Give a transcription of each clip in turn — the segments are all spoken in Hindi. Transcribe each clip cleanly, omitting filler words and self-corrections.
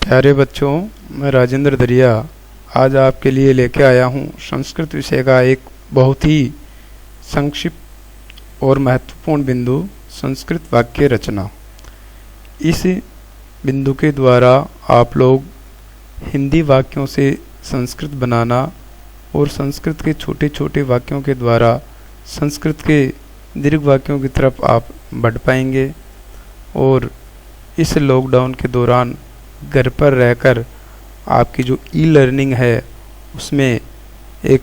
प्यारे बच्चों, मैं राजेंद्र दरिया आज आपके लिए लेके आया हूँ संस्कृत विषय का एक बहुत ही संक्षिप्त और महत्वपूर्ण बिंदु, संस्कृत वाक्य रचना। इस बिंदु के द्वारा आप लोग हिंदी वाक्यों से संस्कृत बनाना और संस्कृत के छोटे छोटे वाक्यों के द्वारा संस्कृत के दीर्घ वाक्यों की तरफ आप बढ़ पाएंगे। और इस लॉकडाउन के दौरान घर पर रहकर आपकी जो ई लर्निंग है उसमें एक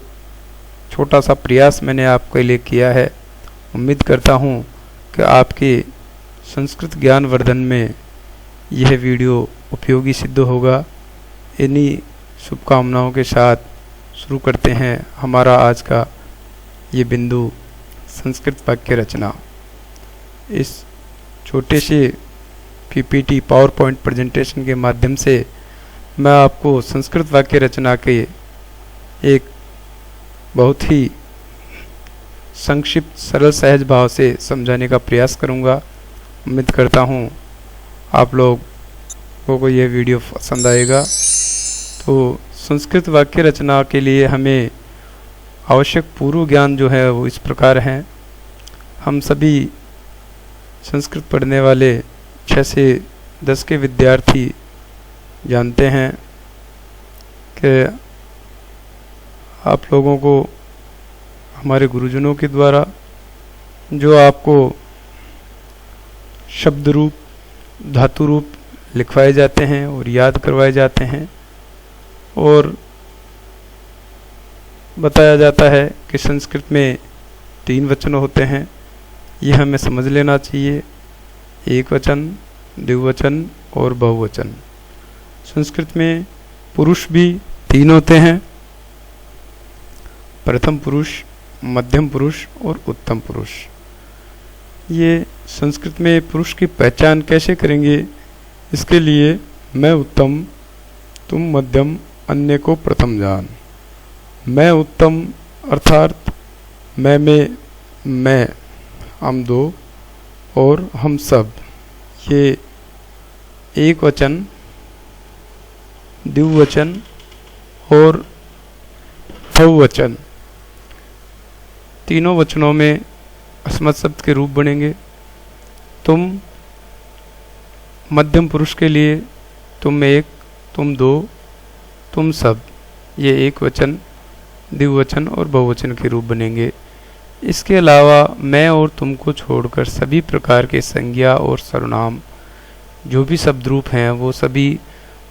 छोटा सा प्रयास मैंने आपके लिए किया है। उम्मीद करता हूँ कि आपके संस्कृत ज्ञान वर्धन में यह वीडियो उपयोगी सिद्ध होगा। इन्हीं शुभकामनाओं के साथ शुरू करते हैं हमारा आज का ये बिंदु, संस्कृत वाक्य रचना। इस छोटे से पीपीटी पावर पॉइंट प्रेजेंटेशन के माध्यम से मैं आपको संस्कृत वाक्य रचना के एक बहुत ही संक्षिप्त सरल सहज भाव से समझाने का प्रयास करूंगा। उम्मीद करता हूं आप लोगों को यह वीडियो पसंद आएगा। तो संस्कृत वाक्य रचना के लिए हमें आवश्यक पूर्व ज्ञान जो है वो इस प्रकार हैं। हम सभी संस्कृत पढ़ने वाले 6 से 10 के विद्यार्थी जानते हैं कि आप लोगों को हमारे गुरुजनों के द्वारा जो आपको शब्द रूप, धातु रूप लिखवाए जाते हैं और याद करवाए जाते हैं और बताया जाता है कि संस्कृत में 3 वचन होते हैं। यह हमें समझ लेना चाहिए, एक वचन, द्विवचन और बहुवचन। संस्कृत में पुरुष भी 3 होते हैं, प्रथम पुरुष, मध्यम पुरुष और उत्तम पुरुष। ये संस्कृत में पुरुष की पहचान कैसे करेंगे, इसके लिए मैं उत्तम, तुम मध्यम, अन्य को प्रथम जान। मैं उत्तम अर्थात मैं में मैं, हम दो और हम सब, ये एक वचन, द्विवचन और बहुवचन, तीनों वचनों में अस्मत् शब्द के रूप बनेंगे। तुम मध्यम पुरुष के लिए तुम एक, तुम दो, तुम सब, ये एक वचन, द्विवचन और बहुवचन के रूप बनेंगे। इसके अलावा मैं और तुम को छोड़कर सभी प्रकार के संज्ञा और सर्वनाम जो भी शब्द रूप हैं वो सभी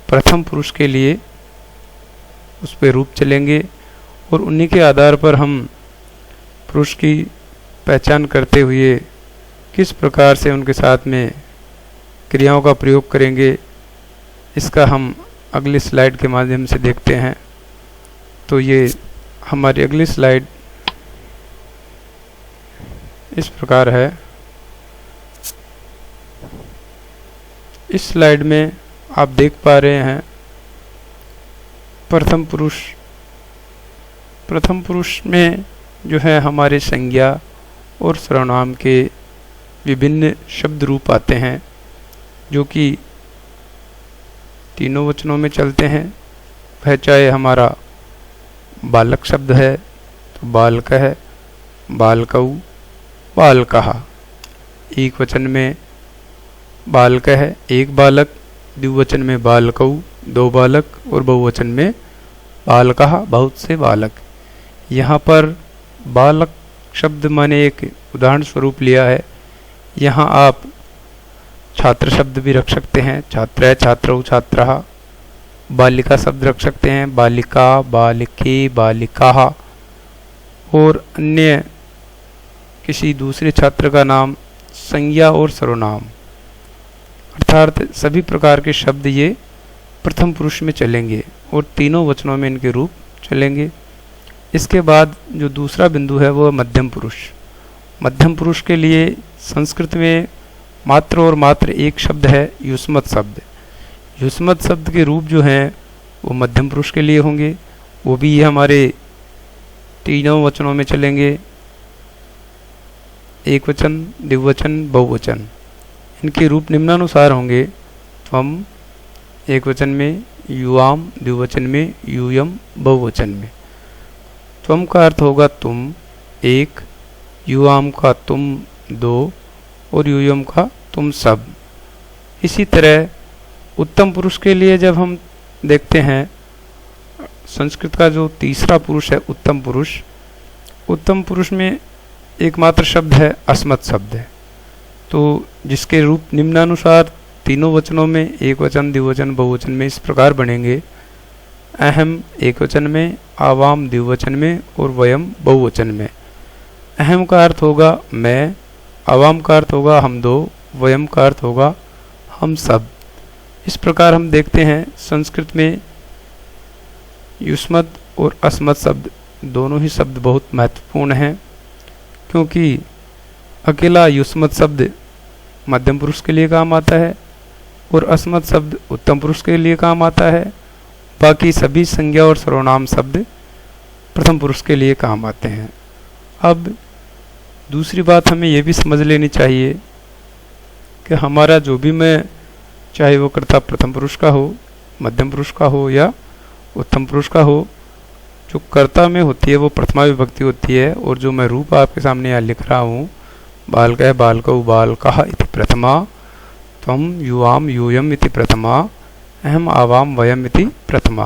प्रथम पुरुष के लिए उस पर रूप चलेंगे और उन्हीं के आधार पर हम पुरुष की पहचान करते हुए किस प्रकार से उनके साथ में क्रियाओं का प्रयोग करेंगे, इसका हम अगली स्लाइड के माध्यम से देखते हैं। तो ये हमारी अगली स्लाइड इस प्रकार है। इस स्लाइड में आप देख पा रहे हैं प्रथम पुरुष। प्रथम पुरुष में जो है हमारे संज्ञा और सर्वनाम के विभिन्न शब्द रूप आते हैं जो कि तीनों वचनों में चलते हैं। वह चाहे हमारा बालक शब्द है तो बालक है, बालकौ, बालकः, एक वचन में बालक है, एक बालक, द्विवचन में बालकौ, 2 बालक और बहुवचन में बालकः, बहुत से बालक। यहाँ पर बालक शब्द माने एक उदाहरण स्वरूप लिया है। यहाँ आप छात्र शब्द भी रख सकते हैं, छात्र, छात्रौ, छात्रः। बालिका शब्द रख सकते हैं, बालिका, बालिके, बालिकाः। और अन्य किसी दूसरे छात्र का नाम, संज्ञा और सर्वनाम, अर्थात सभी प्रकार के शब्द ये प्रथम पुरुष में चलेंगे और तीनों वचनों में इनके रूप चलेंगे। इसके बाद जो दूसरा बिंदु है वो मध्यम पुरुष। मध्यम पुरुष के लिए संस्कृत में मात्र और मात्र एक शब्द है, युष्मत् शब्द। युष्मत् शब्द के रूप जो हैं वो मध्यम पुरुष के लिए होंगे, वो भी ये हमारे तीनों वचनों में चलेंगे, एक वचन, द्विवचन, बहुवचन। इनके रूप निम्नानुसार होंगे, त्वम, एक वचन में, युवाम द्विवचन में, यूयम बहुवचन में। त्वम का अर्थ होगा तुम एक, युवाम का तुम दो और यूयम का तुम सब। इसी तरह उत्तम पुरुष के लिए जब हम देखते हैं, संस्कृत का जो तीसरा पुरुष है उत्तम पुरुष, उत्तम पुरुष में एकमात्र शब्द है अस्मत् शब्द है। तो जिसके रूप निम्नानुसार तीनों वचनों में, एक वचन, द्विवचन, बहुवचन में इस प्रकार बनेंगे। अहम एक वचन में, आवाम द्विवचन में और वयम बहुवचन में। अहम का अर्थ होगा मैं, आवाम का अर्थ होगा हम दो, वयम का अर्थ होगा हम सब। इस प्रकार हम देखते हैं संस्कृत में युष्मत् और अस्मत् शब्द दोनों ही शब्द बहुत महत्वपूर्ण हैं, क्योंकि अकेला युष्मत् शब्द मध्यम पुरुष के लिए काम आता है और अस्मत् शब्द उत्तम पुरुष के लिए काम आता है। बाकी सभी संज्ञा और सर्वनाम शब्द प्रथम पुरुष के लिए काम आते हैं। अब दूसरी बात हमें यह भी समझ लेनी चाहिए कि हमारा जो भी मैं, चाहे वो कर्ता प्रथम पुरुष का हो, मध्यम पुरुष का हो या उत्तम पुरुष का हो, जो कर्ता में होती है वो प्रथमा विभक्ति होती है। और जो मैं रूप आपके सामने यहाँ लिख रहा हूँ, बालकः बालकौ बालकः इति प्रथमा, त्वं युवाम यूयम इति प्रथमा, अहम आवाम वयम इति प्रथमा।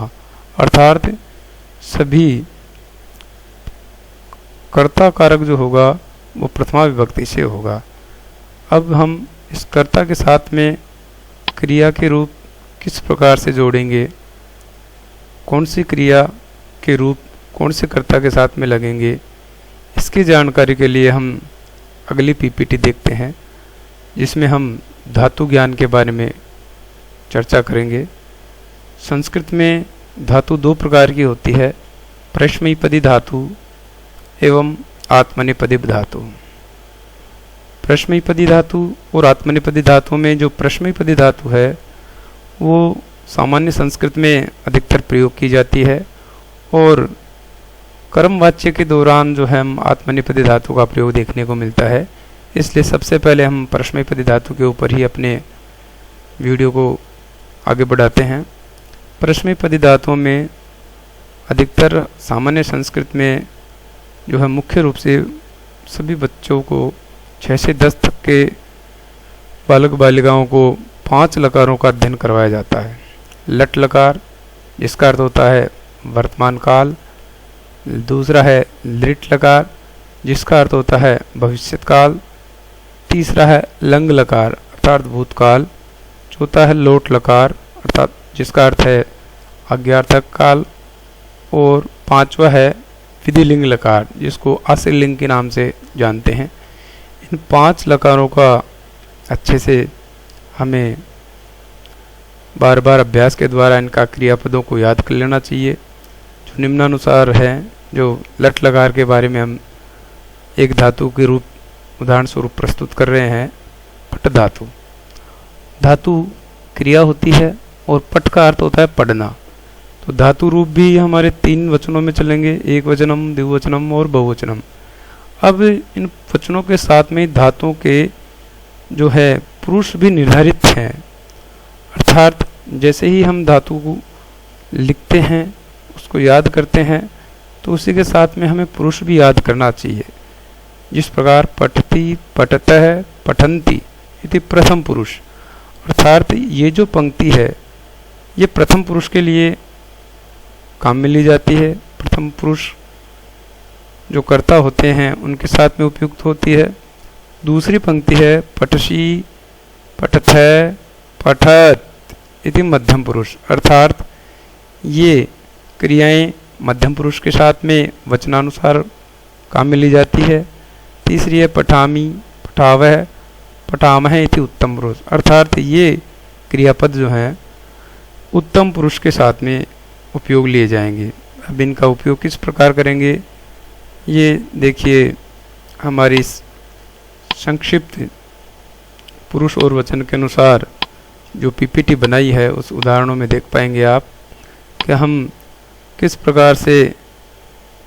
अर्थात सभी कर्ता कारक जो होगा वो प्रथमा विभक्ति से होगा। अब हम इस कर्ता के साथ में क्रिया के रूप किस प्रकार से जोड़ेंगे, कौन सी क्रिया के रूप कौन से कर्ता के साथ में लगेंगे, इसकी जानकारी के लिए हम अगली पीपीटी देखते हैं, जिसमें हम धातु ज्ञान के बारे में चर्चा करेंगे। संस्कृत में धातु दो प्रकार की होती है, प्रश्मैपदी धातु एवं आत्मनेपदी धातु। प्रश्मैपदी धातु और आत्मनेपदी धातु में जो प्रश्मैपदी धातु है वो सामान्य संस्कृत में अधिकतर प्रयोग की जाती है, और कर्मवाच्य के दौरान जो है हम आत्मनेपदी धातु का प्रयोग देखने को मिलता है। इसलिए सबसे पहले हम प्रश्मैपदी धातु के ऊपर ही अपने वीडियो को आगे बढ़ाते हैं। प्रश्मैपदी धातुओं में अधिकतर सामान्य संस्कृत में जो है मुख्य रूप से सभी बच्चों को 6 से 10 तक के बालक बालिकाओं को 5 लकारों का अध्ययन करवाया जाता है। लट लकार जिसका अर्थ होता है वर्तमान काल, दूसरा है लिट लकार जिसका अर्थ होता है भविष्यत काल, तीसरा है लंग लकार अर्थात भूतकाल, चौथा है लोट लकार अर्थात जिसका अर्थ है आज्ञार्थक काल, और पांचवा है विधिलिंग लकार जिसको आश्रयलिंग के नाम से जानते हैं। इन 5 लकारों का अच्छे से हमें बार बार अभ्यास के द्वारा इनका क्रियापदों को याद कर लेना चाहिए, जो निम्नानुसार है। जो लट लकार के बारे में हम एक धातु के रूप उदाहरण स्वरूप प्रस्तुत कर रहे हैं, पट धातु। धातु क्रिया होती है और पट का अर्थ होता है पढ़ना। तो धातु रूप भी हमारे 3 वचनों में चलेंगे, एक वचनम, द्विवचनम और बहुवचनम। अब इन वचनों के साथ में धातुओं के जो है पुरुष भी निर्धारित हैं, अर्थात जैसे ही हम धातु को लिखते हैं उसको याद करते हैं तो उसी के साथ में हमें पुरुष भी याद करना चाहिए। जिस प्रकार पठति, पठतः, पठन्ति इति प्रथम पुरुष, अर्थात ये जो पंक्ति है ये प्रथम पुरुष के लिए काम में ली जाती है। प्रथम पुरुष जो कर्ता होते हैं उनके साथ में उपयुक्त होती है। दूसरी पंक्ति है पठसी, पठथः, पठत इति मध्यम पुरुष, अर्थात ये क्रियाएं मध्यम पुरुष के साथ में वचनानुसार काम में ली जाती है। तीसरी है पठामी, पठावह, पठामह इति उत्तम पुरुष, अर्थात ये क्रियापद जो हैं उत्तम पुरुष के साथ में उपयोग लिए जाएंगे। अब इनका उपयोग किस प्रकार करेंगे ये देखिए, हमारी संक्षिप्त पुरुष और वचन के अनुसार जो पीपीटी बनाई है उस उदाहरणों में देख पाएंगे आप कि हम किस प्रकार से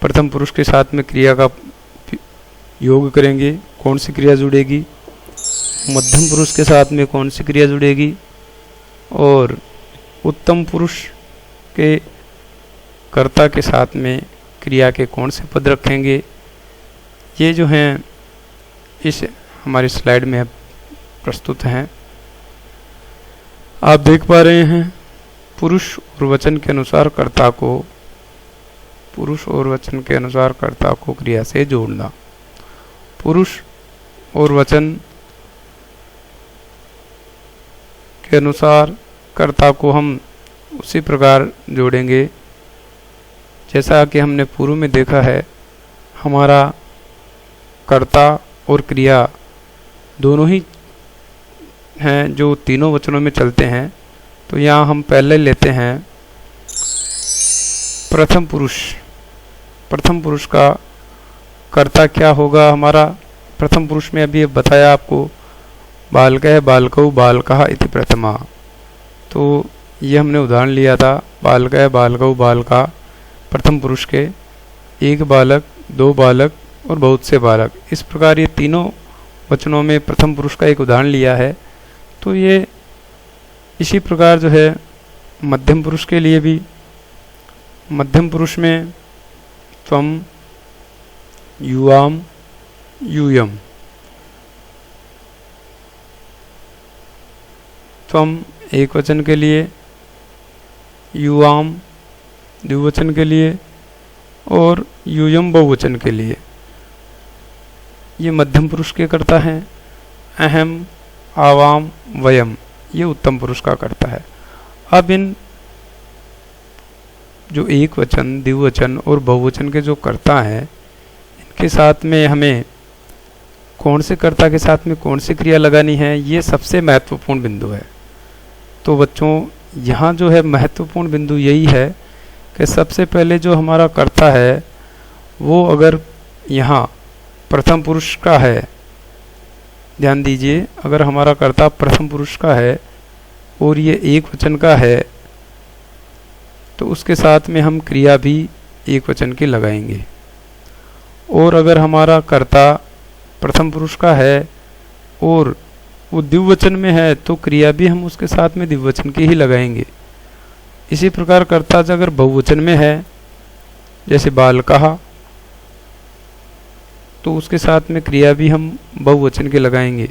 प्रथम पुरुष के साथ में क्रिया का योग करेंगे, कौन सी क्रिया जुड़ेगी, मध्यम पुरुष के साथ में कौन सी क्रिया जुड़ेगी और उत्तम पुरुष के कर्ता के साथ में क्रिया के कौन से पद रखेंगे, ये जो हैं इस हमारी स्लाइड में प्रस्तुत हैं। आप देख पा रहे हैं पुरुष और वचन के अनुसार कर्ता को, पुरुष और वचन के अनुसार कर्ता को क्रिया से जोड़ना। पुरुष और वचन के अनुसार कर्ता को हम उसी प्रकार जोड़ेंगे जैसा कि हमने पूर्व में देखा है। हमारा कर्ता और क्रिया दोनों ही हैं जो तीनों वचनों में चलते हैं। तो यहाँ हम पहले लेते हैं प्रथम पुरुष। प्रथम पुरुष का कर्ता क्या होगा हमारा? प्रथम पुरुष में अभी बताया आपको, बालकः बालकौ बालकः इति प्रथमा। तो ये हमने उदाहरण लिया था, बालकः बालकौ बालका, प्रथम पुरुष के एक बालक, दो बालक और बहुत से बालक। इस प्रकार ये तीनों वचनों में प्रथम पुरुष का एक उदाहरण लिया है। तो ये इसी प्रकार जो है मध्यम पुरुष के लिए भी, मध्यम पुरुष में त्वम, युवाम, यूयम। त्वम एक वचन के लिए, युवाम द्विवचन के लिए और यूयम बहुवचन के लिए। ये मध्यम पुरुष के कर्ता हैं। अहम, आवाम, वयम ये उत्तम पुरुष का कर्ता है। अब इन जो एक वचन, द्विवचन और बहुवचन के जो कर्ता हैं, इनके साथ में हमें कौन से कर्ता के साथ में कौन सी क्रिया लगानी है, ये सबसे महत्वपूर्ण बिंदु है। तो बच्चों यहाँ जो है महत्वपूर्ण बिंदु यही है कि सबसे पहले जो हमारा कर्ता है वो अगर यहाँ प्रथम पुरुष का है, ध्यान दीजिए, अगर हमारा कर्ता प्रथम पुरुष का है और ये एक वचन का है तो उसके साथ में हम क्रिया भी एक वचन की लगाएंगे। और अगर हमारा कर्ता प्रथम पुरुष का है और वो द्विवचन में है तो क्रिया भी हम उसके साथ में द्विवचन की ही लगाएंगे। इसी प्रकार कर्ता अगर बहुवचन में है, जैसे बालकः, तो उसके साथ में क्रिया भी हम बहुवचन के लगाएंगे,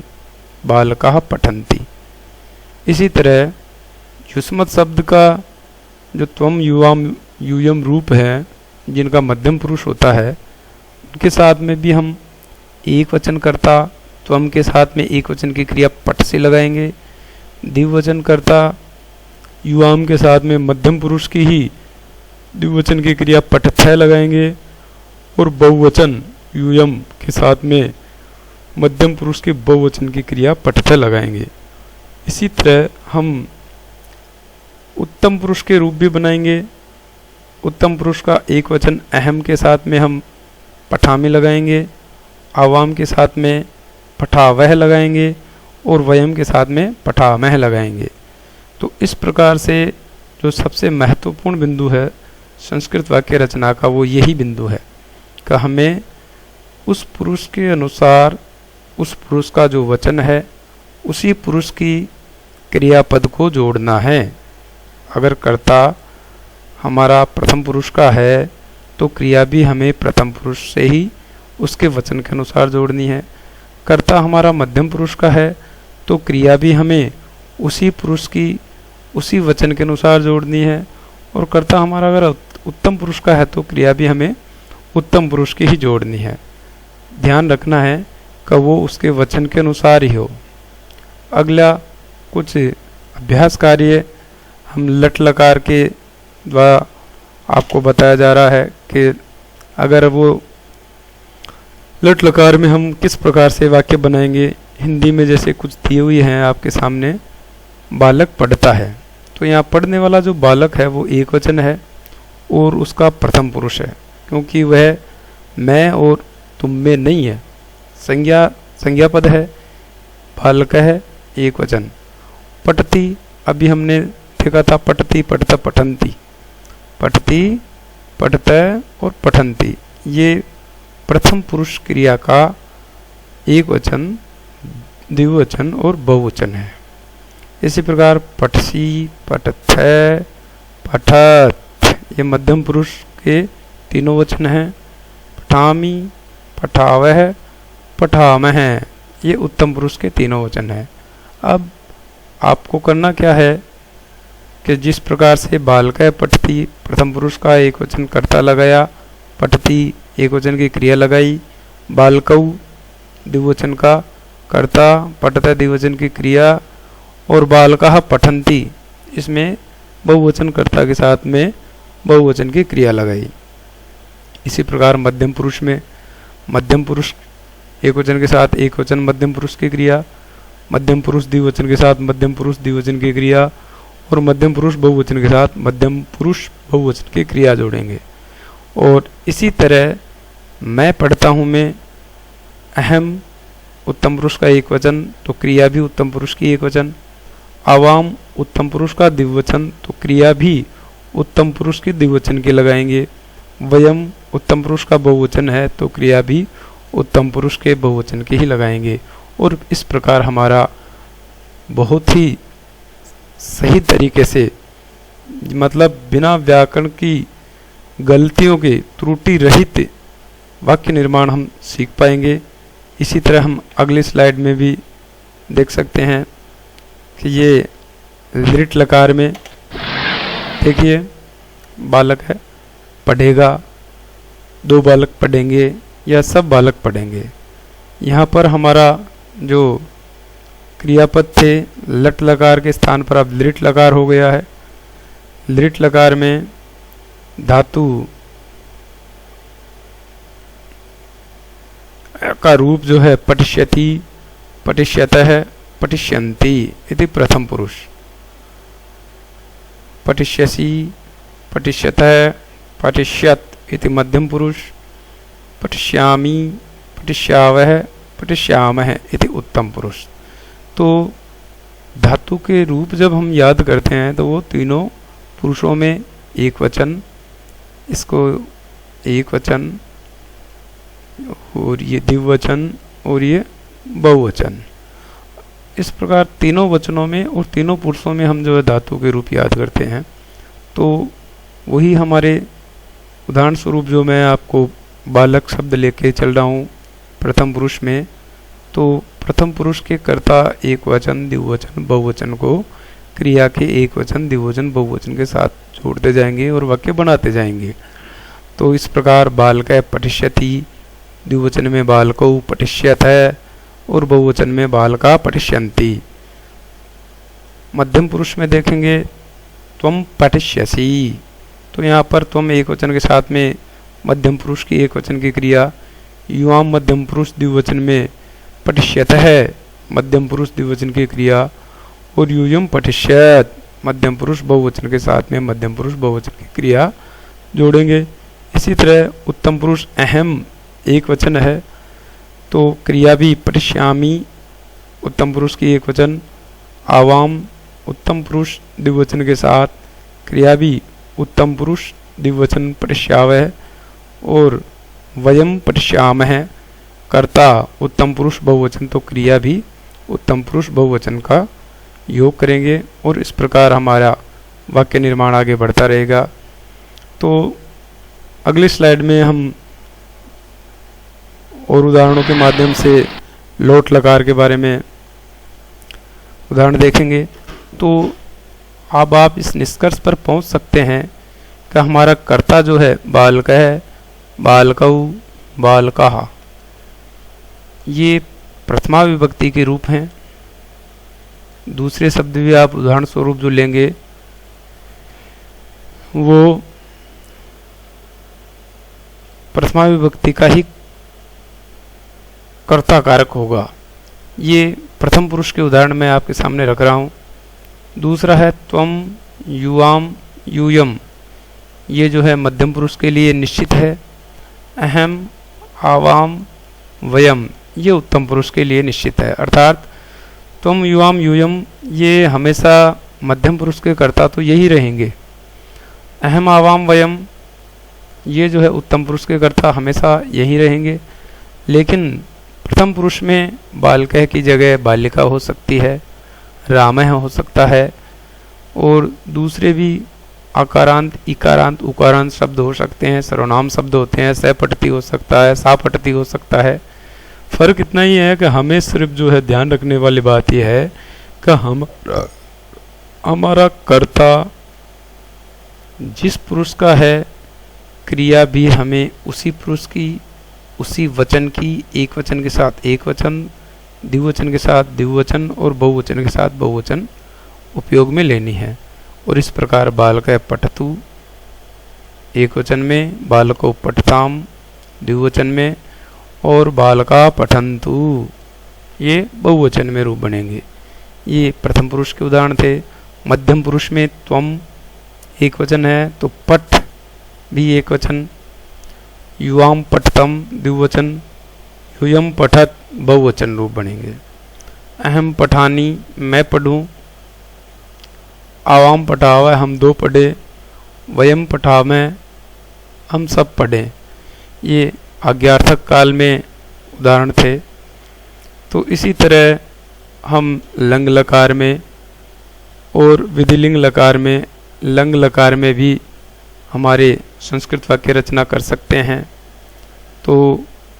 बालकः पठन्ति। इसी तरह युष्मत् शब्द का जो त्वम, युवाम, यूयम रूप है, जिनका मध्यम पुरुष होता है, उनके साथ में भी हम एक वचन कर्ता त्वम के साथ में एक वचन की क्रिया पट से लगाएंगे। द्विवचन कर्ता युवाम के साथ में मध्यम पुरुष की ही द्विवचन की क्रिया पठथय लगाएंगे और बहुवचन यूयम के साथ में मध्यम पुरुष के बहुवचन की क्रिया पठथय लगाएंगे। इसी तरह हम उत्तम पुरुष के रूप भी बनाएंगे। उत्तम पुरुष का एक वचन अहम के साथ में हम पठामे लगाएंगे, आवाम के साथ में पठावह लगाएंगे और वयम के साथ में पठामह लगाएंगे। तो इस प्रकार से जो सबसे महत्वपूर्ण बिंदु है संस्कृत वाक्य रचना का वो यही बिंदु है कि हमें उस पुरुष के अनुसार उस पुरुष का जो वचन है उसी पुरुष की क्रियापद को जोड़ना है। अगर कर्ता हमारा प्रथम पुरुष का है तो क्रिया भी हमें प्रथम पुरुष से ही उसके वचन के अनुसार जोड़नी है। कर्ता हमारा मध्यम पुरुष का है तो क्रिया भी हमें उसी पुरुष की उसी वचन के अनुसार जोड़नी है। और कर्ता हमारा अगर उत्तम पुरुष का है तो क्रिया भी हमें उत्तम पुरुष की ही जोड़नी है। ध्यान रखना है कि वो उसके वचन के अनुसार ही हो। अगला कुछ अभ्यास कार्य हम लट लकार के द्वारा आपको बताया जा रहा है कि अगर वो लट लकार में हम किस प्रकार से वाक्य बनाएंगे। हिंदी में जैसे कुछ दी हुई हैं आपके सामने, बालक पढ़ता है, तो यहाँ पढ़ने वाला जो बालक है वो एक वचन है और उसका प्रथम पुरुष है, क्योंकि वह मैं और तुम में नहीं है, संज्ञा पद है। बालक है एक वचन। पठती अभी हमने देखा था, पठती, पठता, पठन्ति, पठती, पठत और पठन्ति, ये प्रथम पुरुष क्रिया का एक वचन, द्विवचन और बहुवचन है। इसी प्रकार पठसी, पठथै, पठत ये मध्यम पुरुष के तीनों वचन हैं। पठामी, पठावह, पठामह ये उत्तम पुरुष के तीनों वचन हैं। अब आपको करना क्या है कि जिस प्रकार से बालकः पठती प्रथम पुरुष का एक वचन कर्ता लगाया, पठती एक वचन की क्रिया लगाई, बालकौ द्विवचन का कर्ता, पठतः द्विवचन की क्रिया, और बालकः पठन्ति इसमें बहुवचन कर्ता के साथ में बहुवचन की क्रिया लगाई। इसी प्रकार मध्यम पुरुष में मध्यम पुरुष एक वचन के साथ एक वचन मध्यम पुरुष की क्रिया, मध्यम पुरुष द्विवचन के साथ मध्यम पुरुष द्विवचन की क्रिया, और मध्यम पुरुष बहुवचन के साथ मध्यम पुरुष बहुवचन की क्रिया जोड़ेंगे। और इसी तरह मैं पढ़ता हूँ में अहम उत्तम पुरुष का एक वचन तो क्रिया भी उत्तम पुरुष की एक वचन, आवाम उत्तम पुरुष का द्विवचन तो क्रिया भी उत्तम पुरुष की द्विवचन की लगाएंगे, वयम उत्तम पुरुष का बहुवचन है तो क्रिया भी उत्तम पुरुष के बहुवचन के ही लगाएंगे। और इस प्रकार हमारा बहुत ही सही तरीके से, मतलब बिना व्याकरण की गलतियों के त्रुटि रहित वाक्य निर्माण हम सीख पाएंगे। इसी तरह हम अगली स्लाइड में भी देख सकते हैं कि ये लिट लकार में देखिए बालक है, पढ़ेगा, दो बालक पढ़ेंगे या सब बालक पढ़ेंगे। यहाँ पर हमारा जो क्रियापद थे लट लकार के स्थान पर अब लिट लकार हो गया है। लिट लकार में धातु का रूप जो है पठिष्यति, पठिष्यतः, पठिष्यन्ति इति प्रथम पुरुष, पठिष्यसि, पठिष्यतः, पठिष्यत इति मध्यम पुरुष, पठिष्यामि, पठिष्यावः, पठिष्यामः इति उत्तम पुरुष। तो धातु के रूप जब हम याद करते हैं तो वो तीनों पुरुषों में एक वचन, इसको एक वचन और ये द्विवचन और ये बहुवचन, इस प्रकार तीनों वचनों में और तीनों पुरुषों में हम जो है धातु के रूप याद करते हैं। तो वही हमारे उदाहरण स्वरूप जो मैं आपको बालक शब्द लेके चल रहा हूँ प्रथम पुरुष में, तो प्रथम पुरुष के कर्ता एक वचन द्विवचन बहुवचन को क्रिया के एक वचन द्विवचन बहुवचन के साथ जोड़ते जाएंगे और वाक्य बनाते जाएंगे। तो इस प्रकार बालकः पठिष्यति द्विवचन में बालकौ पठिष्यतः और बहुवचन में बालका पठिष्यन्ति। मध्यम पुरुष में देखेंगे त्वम पठिष्यसि, तो यहाँ पर त्वम एक वचन के साथ में मध्यम पुरुष की एक वचन की क्रिया, युवाम मध्यम पुरुष द्विवचन में पठिष्यतः मध्यम पुरुष द्विवचन की क्रिया, और यूयम पठिष्यत मध्यम पुरुष बहुवचन के साथ में मध्यम पुरुष बहुवचन की क्रिया जोड़ेंगे। इसी तरह उत्तम पुरुष अहम एक वचन है तो क्रिया भी पठिष्यामि उत्तम पुरुष की एक वचन, आवाम उत्तम पुरुष द्विवचन के साथ क्रिया भी उत्तम पुरुष द्विवचन पठिष्यावः, और वयम पठिष्यामः कर्ता उत्तम पुरुष बहुवचन तो क्रिया भी उत्तम पुरुष बहुवचन का योग करेंगे। और इस प्रकार हमारा वाक्य निर्माण आगे बढ़ता रहेगा। तो अगली स्लाइड में हम और उदाहरणों के माध्यम से लोट लकार के बारे में उदाहरण देखेंगे। तो अब आप इस निष्कर्ष पर पहुंच सकते हैं कि हमारा कर्ता जो है बालकः, बालकौ, बालकः ये प्रथमा विभक्ति के रूप हैं। दूसरे शब्द भी आप उदाहरण स्वरूप जो लेंगे वो प्रथमा विभक्ति का ही कर्ता कारक होगा। ये प्रथम पुरुष के उदाहरण मैं आपके सामने रख रहा हूँ। दूसरा है त्वम, युवाम, यूयम, ये जो है मध्यम पुरुष के लिए निश्चित है। अहम, आवाम, वयम ये उत्तम पुरुष के लिए निश्चित है। अर्थात त्वम, युवाम, यूयम ये हमेशा मध्यम पुरुष के कर्ता तो यही रहेंगे। अहम, आवाम, वयम ये जो है उत्तम पुरुष के कर्ता हमेशा यही रहेंगे। लेकिन प्रथम पुरुष में बालकः की जगह बालिका हो सकती है, रामः हो सकता है, और दूसरे भी आकारांत, इकारांत, उकारांत शब्द हो सकते हैं, सर्वनाम शब्द होते हैं, सपठती हो सकता है, सापठती हो सकता है। फर्क इतना ही है कि हमें सिर्फ जो है ध्यान रखने वाली बात यह है कि हमारा कर्ता जिस पुरुष का है, क्रिया भी हमें उसी पुरुष की, उसी वचन की, एक वचन के साथ एक वचन, द्विवचन के साथ द्विवचन और बहुवचन के साथ बहुवचन उपयोग में लेनी है। और इस प्रकार बालक पठतु एक वचन में, बालको पठताम द्विवचन में, और बालका पठन्तु ये बहुवचन में रूप बनेंगे। ये प्रथम पुरुष के उदाहरण थे। मध्यम पुरुष में त्वम एक वचन है तो पठ भी एक वचन, युवाम पठतम द्विवचन, यूयम पठत बहुवचन रूप बनेंगे। अहम पठानी मैं पढ़ूं, आवाम पढ़ावा हम दो पढ़े, वयम पढ़ावें हम सब पढ़ें। ये आज्ञार्थक काल में उदाहरण थे। तो इसी तरह हम लंग लकार में और विधिलिंग लकार में, लंग लकार में भी हमारे संस्कृत वाक्य रचना कर सकते हैं। तो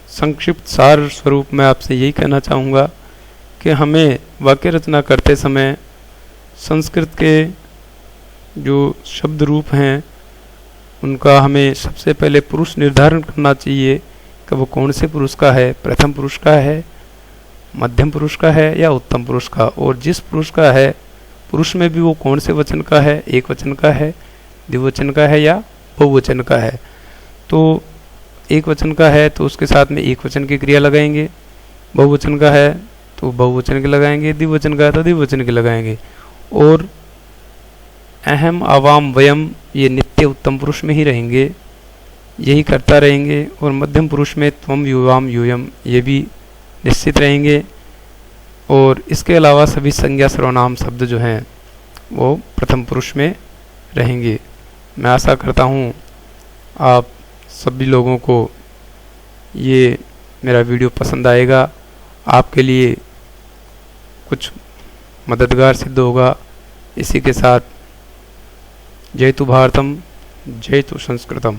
संक्षिप्त सार स्वरूप में आपसे यही कहना चाहूँगा कि हमें वाक्य रचना करते समय संस्कृत के जो शब्द रूप हैं उनका हमें सबसे पहले पुरुष निर्धारण करना चाहिए कि वो कौन से पुरुष का है, प्रथम पुरुष का है, मध्यम पुरुष का है या उत्तम पुरुष का। और जिस पुरुष का है, पुरुष में भी वो कौन से वचन का है, एक वचन का है, द्विवचन का है या बहुवचन का है। तो एक वचन का है तो उसके साथ में एक वचन की क्रिया लगाएंगे, बहुवचन का है तो बहुवचन के लगाएंगे, द्विवचन का है तो द्विवचन के लगाएंगे। और अहम, आवाम, वयम ये नित्य उत्तम पुरुष में ही रहेंगे, यही करता रहेंगे। और मध्यम पुरुष में त्वम, युवाम, यूयम ये भी निश्चित रहेंगे। और इसके अलावा सभी संज्ञा सर्वनाम शब्द जो हैं वो प्रथम पुरुष में रहेंगे। मैं आशा करता हूँ आप सभी लोगों को ये मेरा वीडियो पसंद आएगा, आपके लिए कुछ मददगार सिद्ध होगा। इसी के साथ जय तु भारतम, जय तु संस्कृतम।